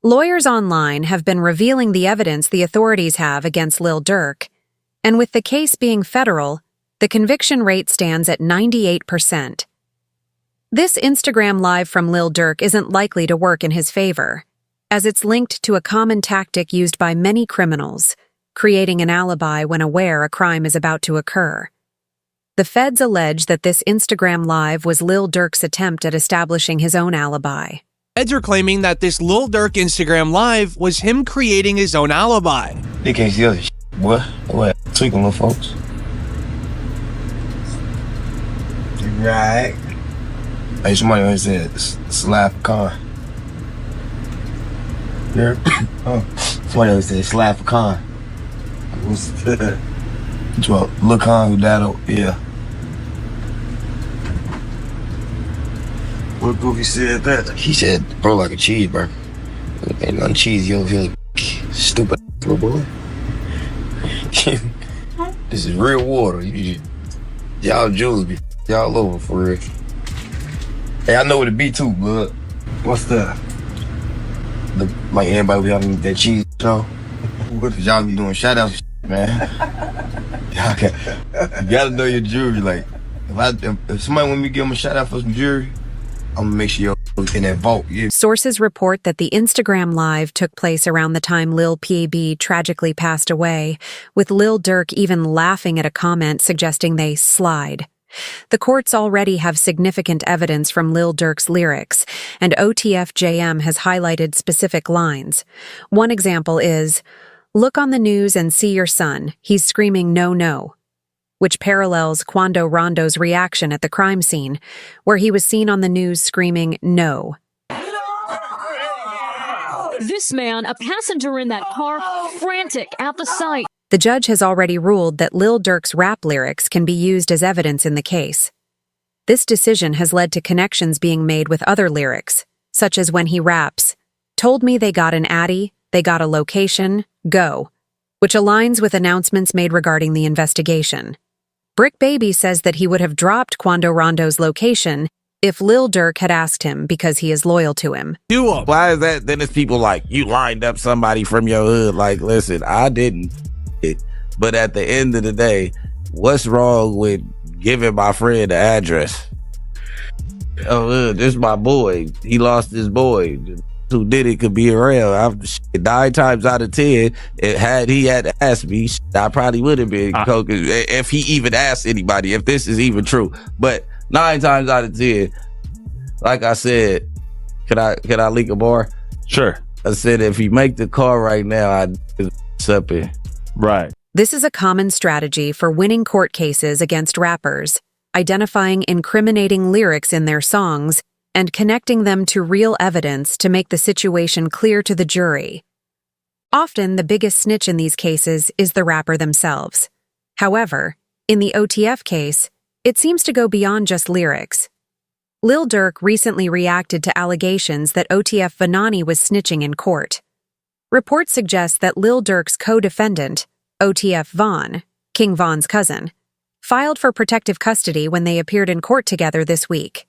Lawyers online have been revealing the evidence the authorities have against Lil Durk, and with the case being federal, the conviction rate stands at 98%. This Instagram Live from Lil Durk isn't likely to work in his favor, as it's linked to a common tactic used by many criminals, creating an alibi when aware a crime is about to occur. The feds allege that this Instagram Live was Lil Durk's attempt at establishing his own alibi. Feds are claiming that this Lil Durk Instagram Live was him creating his own alibi. They can't see other shit, boy. What? Tweaking little folks. Right. Hey, somebody always said, slap a con. Yeah. Somebody always said, slap a con. What's that? Lil Con who died, yeah. What goofy said that? He said, bro, like a cheeseburger. Ain't nothing cheesy over here. Stupid little boy. This is real water. Y'all jewels be y'all over for real. Hey, I know what it be too, blood. What's that? Like everybody be having that cheese, you know? Y'all be doing shout outs, man. Y'all you gotta know your jewelry. Like, if somebody want me to give them a shout out for some jewelry, I'm gonna make sure you're in that vault. Yeah. Sources report that the Instagram Live took place around the time Lil PAB tragically passed away, with Lil Durk even laughing at a comment suggesting they slide. The courts already have significant evidence from Lil Durk's lyrics, and OTF-JM has highlighted specific lines. One example is, "Look on the news and see your son. He's screaming no, no," which parallels Quando Rondo's reaction at the crime scene, where he was seen on the news screaming no. This man, a passenger in that car, frantic at the sight. The judge has already ruled that Lil Durk's rap lyrics can be used as evidence in the case. This decision has led to connections being made with other lyrics, such as when he raps, "Told me they got an Addy, they got a location, go," which aligns with announcements made regarding the investigation. Brick Baby says that he would have dropped Quando Rondo's location if Lil Durk had asked him because he is loyal to him. Why is that? Then it's people like, you lined up somebody from your hood. Like, listen, I didn't. But at the end of the day, what's wrong with giving my friend the address? Oh, this is my boy. He lost his boy. Who did it could be around. 9 times out of 10, had he had asked me, I probably would have been if he even asked anybody, if this is even true. But 9 times out of 10, like I said, can I leak a bar? Sure. I said if you make the call right now, I'd up it. Right. This is a common strategy for winning court cases against rappers, identifying incriminating lyrics in their songs and connecting them to real evidence to make the situation clear to the jury. Often, the biggest snitch in these cases is the rapper themselves. However, in the OTF case, it seems to go beyond just lyrics. Lil Durk recently reacted to allegations that OTF Vanani was snitching in court. Reports suggest that Lil Durk's co-defendant, OTF Vaughn, King Von's cousin, filed for protective custody when they appeared in court together this week.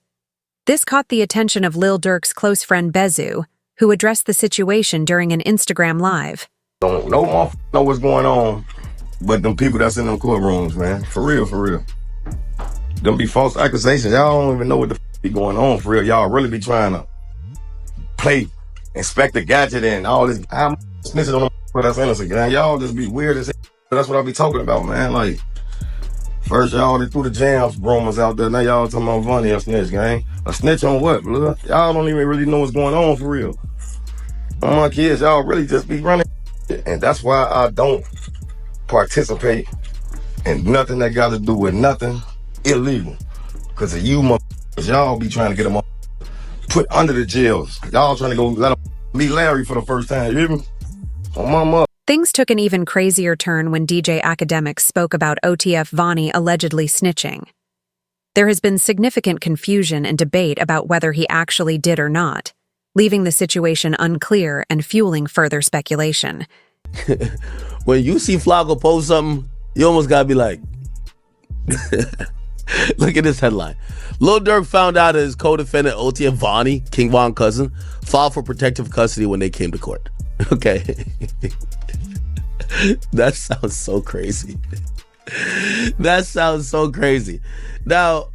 This caught the attention of Lil Durk's close friend Bezu, who addressed the situation during an Instagram Live. No motherfucker know what's going on, but them people that's in them courtrooms, man. For real, for real. Them be false accusations. Y'all don't even know what the be going on for real. Y'all really be trying to play Inspector Gadget and all this. I'm snitching on them that's innocent, man. Y'all just be weird as hell. That's what I be talking about, man. Like, first y'all they threw the jams rumors out there. Now y'all talking about Vonnie a snitch, gang. A snitch on what, blood? Y'all don't even really know what's going on for real. All my kids, y'all really just be running. And that's why I don't participate in nothing that got to do with nothing illegal. Because of you motherfuckers, y'all be trying to get them all put under the jails. Y'all trying to go let them meet Larry for the first time, you hear me? On my mother. Things took an even crazier turn when DJ Academic spoke about OTF Vonnie allegedly snitching. There has been significant confusion and debate about whether he actually did or not, leaving the situation unclear and fueling further speculation. When you see Flacco post something, you almost gotta be like, Look at this headline. Lil Durk found out his co-defendant OTF Vonnie, King Von's cousin, filed for protective custody when they came to court. Okay. That sounds so crazy. That sounds so crazy. Now,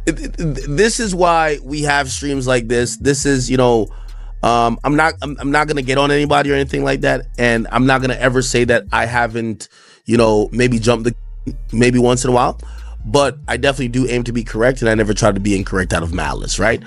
this is why we have streams like this. This is, I'm not gonna get on anybody or anything like that, and I'm not gonna ever say that I haven't, maybe jumped maybe once in a while, but I definitely do aim to be correct, and I never try to be incorrect out of malice, right?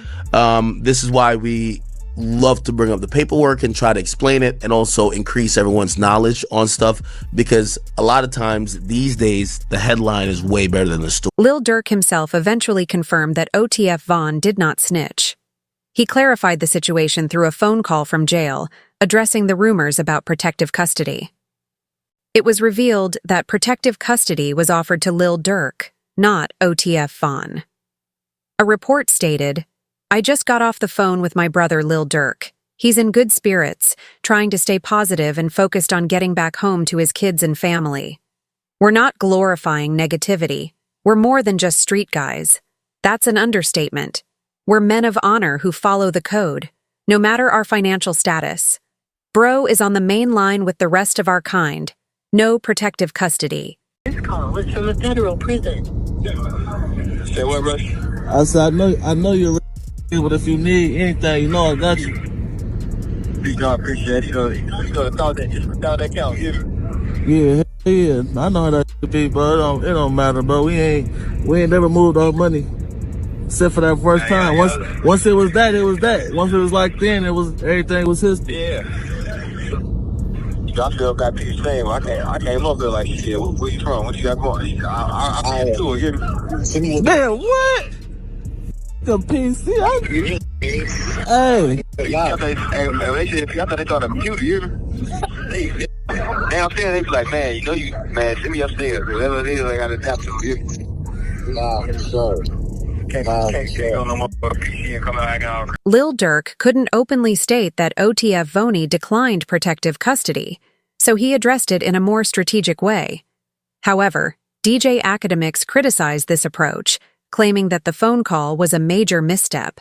This is why we love to bring up the paperwork and try to explain it, and also increase everyone's knowledge on stuff, because a lot of times these days the headline is way better than the story. Lil Durk himself eventually confirmed that OTF Von did not snitch. He clarified the situation through a phone call from jail, addressing the rumors about protective custody. It was revealed that protective custody was offered to Lil Durk, not OTF Von. A report stated, "I just got off the phone with my brother Lil Durk. He's in good spirits, trying to stay positive and focused on getting back home to his kids and family. We're not glorifying negativity. We're more than just street guys. That's an understatement. We're men of honor who follow the code, no matter our financial status. Bro is on the main line with the rest of our kind. No protective custody." This call is from a federal prison. Say what, bro? I said, I know you're real, but if you need anything, I got you. I appreciate it. You could have thought that just without that count, Yeah, I know how that be, bro. It don't matter, bro. We ain't never moved our money. Except for that first time. Once it was that, it was that. Once it was like then, everything was history. Yeah. I still got these things. I came up there like, shit, where you from? What you got going? I came to it. Man, what? The PC? Hey. I thought they thought a computer, you hear me? Downstairs, they be like, man, send me upstairs. Whatever it is, I got to tap to you. Nah, sure. Lil Durk couldn't openly state that OTF Vonnie declined protective custody, so he addressed it in a more strategic way. However, DJ Academics criticized this approach, claiming that the phone call was a major misstep.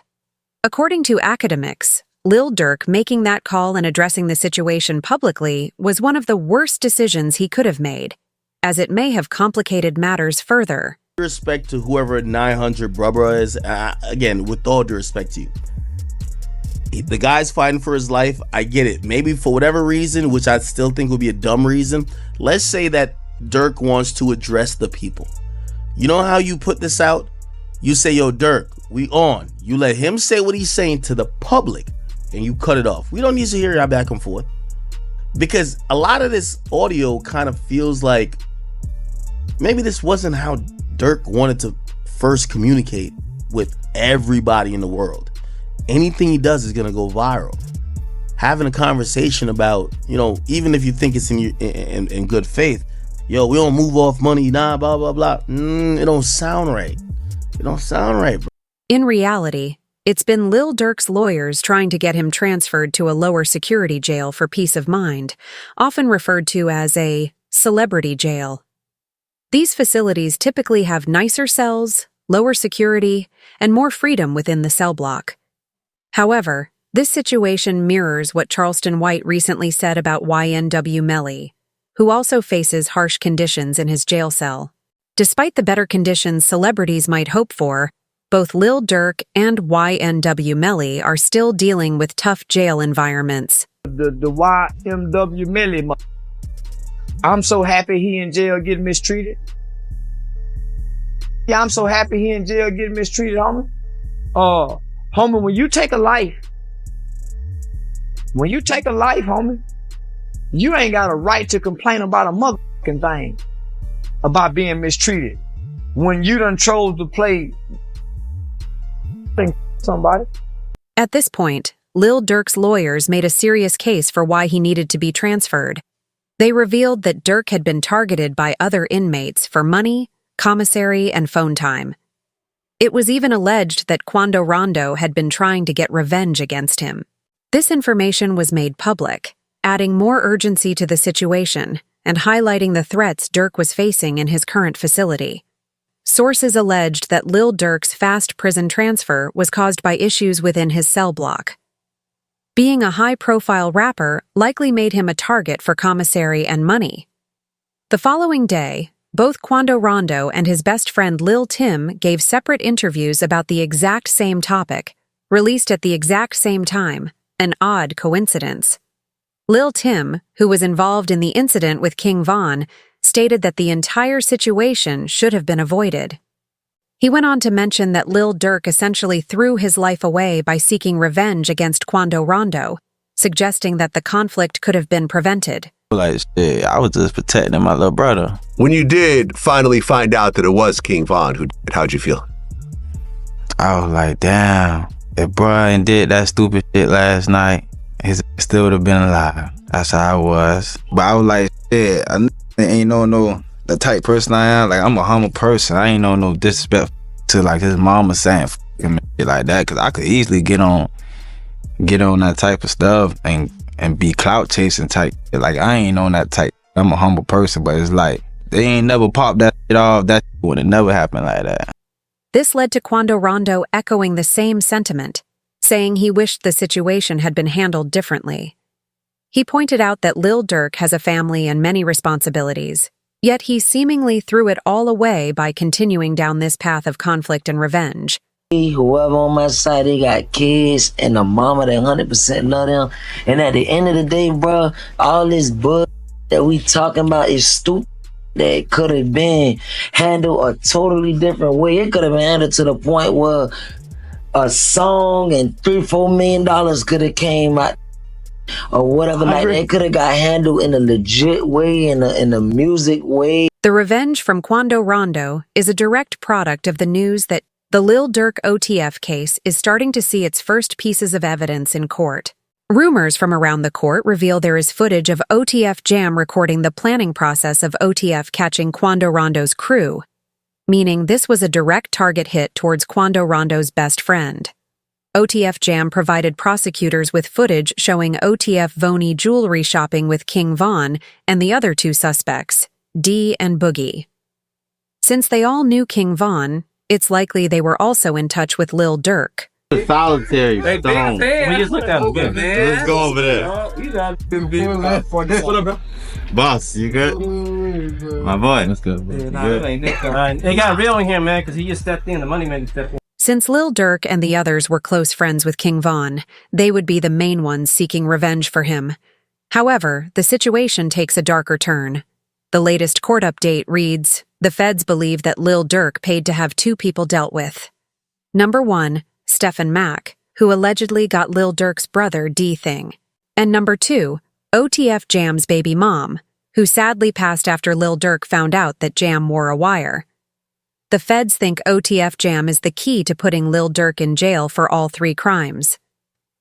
According to Academics, Lil Durk making that call and addressing the situation publicly was one of the worst decisions he could have made, as it may have complicated matters further. Respect to whoever 900 brother is, again, with all due respect to you, the guy's fighting for his life. I get it. Maybe for whatever reason, which I still think would be a dumb reason, let's say that Durk wants to address the people. You know how you put this out? You say, yo, Durk, we on. You let him say what he's saying to the public, and you cut it off. We don't need to hear y'all back and forth, because a lot of this audio kind of feels like maybe this wasn't how Durk wanted to first communicate with everybody in the world. Anything he does is gonna go viral. Having a conversation about, even if you think it's in good faith, yo, we don't move off money, nah, blah blah blah. It don't sound right. It don't sound right, bro. In reality, it's been Lil Durk's lawyers trying to get him transferred to a lower security jail for peace of mind, often referred to as a celebrity jail. These facilities typically have nicer cells, lower security, and more freedom within the cell block. However, this situation mirrors what Charleston White recently said about YNW Melly, who also faces harsh conditions in his jail cell. Despite the better conditions celebrities might hope for, both Lil Durk and YNW Melly are still dealing with tough jail environments. The YNW Melly, I'm so happy he in jail getting mistreated. Yeah, I'm so happy he in jail getting mistreated, homie. Homie, when you take a life, homie, you ain't got a right to complain about a motherfucking thing about being mistreated when you done chose to play somebody. At this point, Lil Durk's lawyers made a serious case for why he needed to be transferred. They revealed that Durk had been targeted by other inmates for money, commissary, and phone time. It was even alleged that Quando Rondo had been trying to get revenge against him. This information was made public, adding more urgency to the situation and highlighting the threats Durk was facing in his current facility. sources alleged that Lil Durk's fast prison transfer was caused by issues within his cell block. Being a high-profile rapper likely made him a target for commissary and money. The following day, both Quando Rondo and his best friend Lil Tim gave separate interviews about the exact same topic, released at the exact same time, an odd coincidence. Lil Tim, who was involved in the incident with King Von, stated that the entire situation should have been avoided. He went on to mention that Lil Durk essentially threw his life away by seeking revenge against Quando Rondo, suggesting that the conflict could have been prevented. Like, shit, I was just protecting my little brother. When you did finally find out that it was King Von who did it, how'd you feel? I was like, damn, if Brian did that stupid shit last night, he still would have been alive. That's how I was. But I was like, shit, I ain't no the type person I am. Like, I'm a humble person. I ain't no disrespect to like his mama saying him shit like that, because I could easily get on that type of stuff and be clout chasing type. Like, I ain't on that type. I'm a humble person, but it's like they ain't never popped that shit off. That would have never happened like that. This led to Quando Rondo echoing the same sentiment, saying he wished the situation had been handled differently. He pointed out that Lil Durk has a family and many responsibilities, yet he seemingly threw it all away by continuing down this path of conflict and revenge. Whoever on my side, they got kids and a mama that 100% love them. And at the end of the day, bro, all this bull that we talking about is stupid. That could have been handled a totally different way. It could have been handled to the point where a song and $3-4 million could have came out or whatever. Like, it could have got handled in a legit way, in a music way. The revenge from Quando Rondo is a direct product of the news that the Lil Durk OTF case is starting to see its first pieces of evidence in court. Rumors from around the court reveal there is footage of OTF Jam recording the planning process of OTF catching Quando Rondo's crew, meaning this was a direct target hit towards Quando Rondo's best friend. OTF Jam provided prosecutors with footage showing OTF Voney jewelry shopping with King Von and the other two suspects, D and Boogie. Since they all knew King Von, it's likely they were also in touch with Lil Durk. Solitary stone. We just looked at him. Let's go over there. Boss, you good? My boy. Let's go. They got real in here, man, because he just stepped in. The money man stepped in. Since Lil Durk and the others were close friends with King Von, they would be the main ones seeking revenge for him. However, the situation takes a darker turn. The latest court update reads, the feds believe that Lil Durk paid to have two people dealt with. Number 1, Stephen Mack, who allegedly got Lil Durk's brother D-Thing. And number 2, OTF Jam's baby mom, who sadly passed after Lil Durk found out that Jam wore a wire. The feds think OTF Jam is the key to putting Lil Durk in jail for all 3 crimes.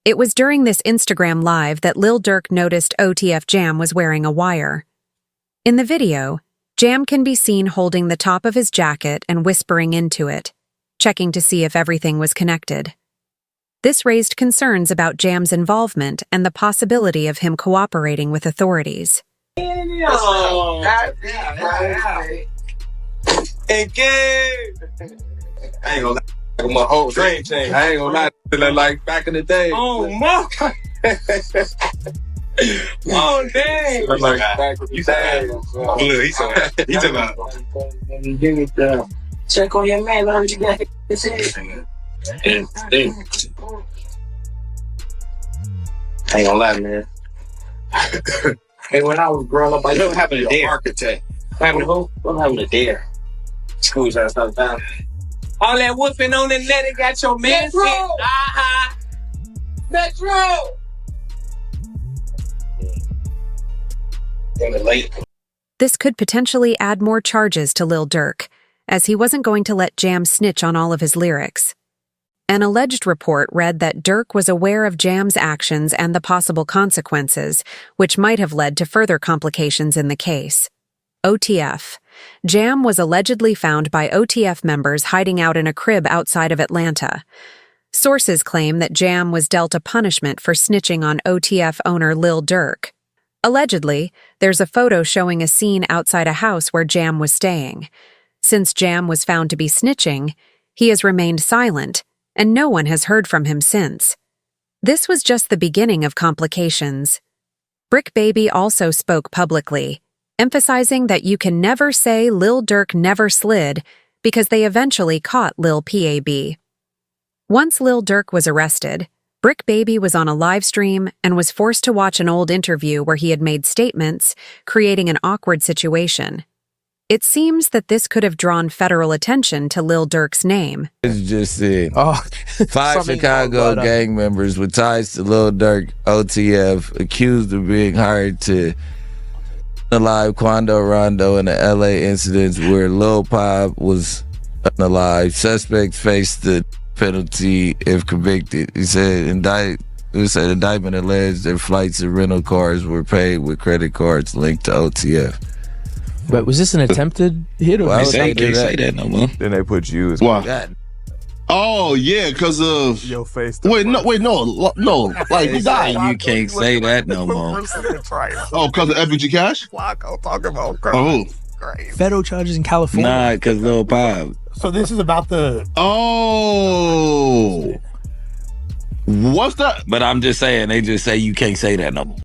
It was during this Instagram live that Lil Durk noticed OTF Jam was wearing a wire. In the video, Jam can be seen holding the top of his jacket and whispering into it, checking to see if everything was connected. This raised concerns about Jam's involvement and the possibility of him cooperating with authorities. I ain't gonna lie, my whole dream changed. I ain't gonna lie, feeling like back in the day. Oh my! Oh dang! I'm like, you said, he took out. Check on your man, let you got his I ain't gonna lie, man. Hey, when I was growing up, I never happened to dare. Architect. What happened to who? What happened to dare? School's ass all the time. All that whooping on the net, it got your man sitting. Metro! This could potentially add more charges to Lil Durk, as he wasn't going to let Jam snitch on all of his lyrics. An alleged report read that Durk was aware of Jam's actions and the possible consequences, which might have led to further complications in the case. OTF. Jam was allegedly found by OTF members hiding out in a crib outside of Atlanta. Sources claim that Jam was dealt a punishment for snitching on OTF owner Lil Durk. Allegedly, there's a photo showing a scene outside a house where Jam was staying. Since Jam was found to be snitching, he has remained silent, and no one has heard from him since. This was just the beginning of complications. Brick Baby also spoke publicly, emphasizing that you can never say Lil Durk never slid because they eventually caught Lil PAB. Once Lil Durk was arrested, Brick Baby was on a live stream and was forced to watch an old interview where he had made statements, creating an awkward situation. It seems that this could have drawn federal attention to Lil Durk's name. It's just said, 5 something Chicago gang members with ties to Lil Durk OTF accused of being hired to unalive Quando Rondo in the LA incidents where Lil Pop was unalive. Suspects faced the penalty if convicted. He said indictment alleged that flights and rental cars were paid with credit cards linked to OTF. But was this an attempted hit? Or Can't say that no more. Then they put you as Why? Oh yeah, because of your face. Wait, no. Like you died. You can't say that no more. Oh, because of FBG Cash. Flacco talking about Oh, federal charges in California? Nah, because Lil Pop. So this is about the. Oh, what's that? But I'm just saying, they just say you can't say that no more.